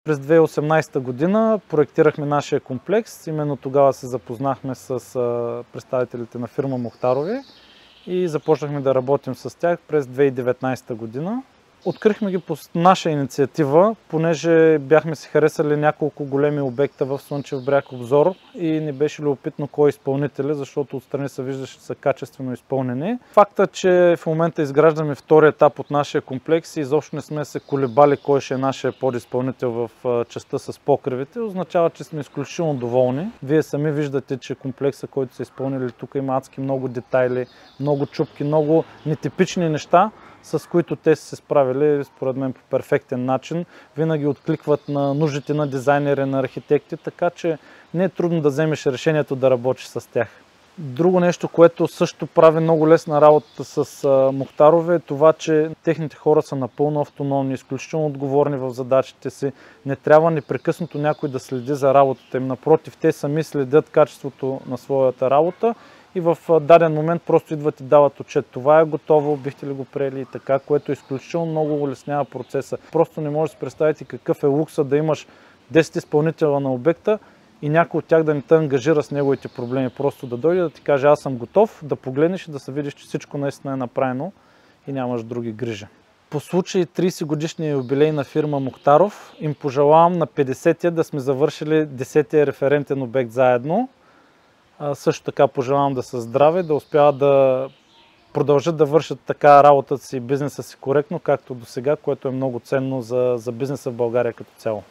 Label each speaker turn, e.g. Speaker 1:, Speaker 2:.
Speaker 1: През 2018 година проектирахме нашия комплекс. Именно тогава се запознахме с представителите на фирма Мухтарови и започнахме да работим с тях през 2019 година. Открихме ги по наша инициатива, понеже бяхме си харесали няколко големи обекта в Слънчев бряг обзор и ни беше любопитно кой е изпълнителя, защото отстрани се виждаше, че са качествено изпълнени. Факта, че в момента изграждаме втори етап от нашия комплекс и изобщо не сме се колебали кой ще е нашия подизпълнител в частта с покривите, означава, че сме изключително доволни. Вие сами виждате, че комплекса, който са изпълнили тук, има адски много детайли, много чупки, много нетипични неща, с които те са се справили, според мен, по перфектен начин. Винаги откликват на нуждите на дизайнери, на архитекти, така че не е трудно да вземеш решението да работиш с тях. Друго нещо, което също прави много лесна работа с Мухтарови, е това, че техните хора са напълно автономни, изключително отговорни в задачите си. Не трябва непрекъснато някой да следи за работата им. Напротив, те сами следят качеството на своята работа и в даден момент просто идват и дават отчет. Това е готово, бихте ли го приели и така, което изключително много улеснява процеса. Просто не може да си представите какъв е лукса да имаш 10 изпълнителя на обекта и някой от тях да не те ангажира с неговите проблеми. Просто да дойде да ти каже: аз съм готов, да погледнеш и да се видиш, че всичко наистина е направено и нямаш други грижи. По случай 30 годишния юбилей на фирма Мухтаров им пожелавам на 50-я да сме завършили 10-я референтен обект заедно. Също така пожелавам да са здрави, да успяват да продължат да вършат така работата си и бизнеса си коректно, както до сега, което е много ценно за бизнеса в България като цяло.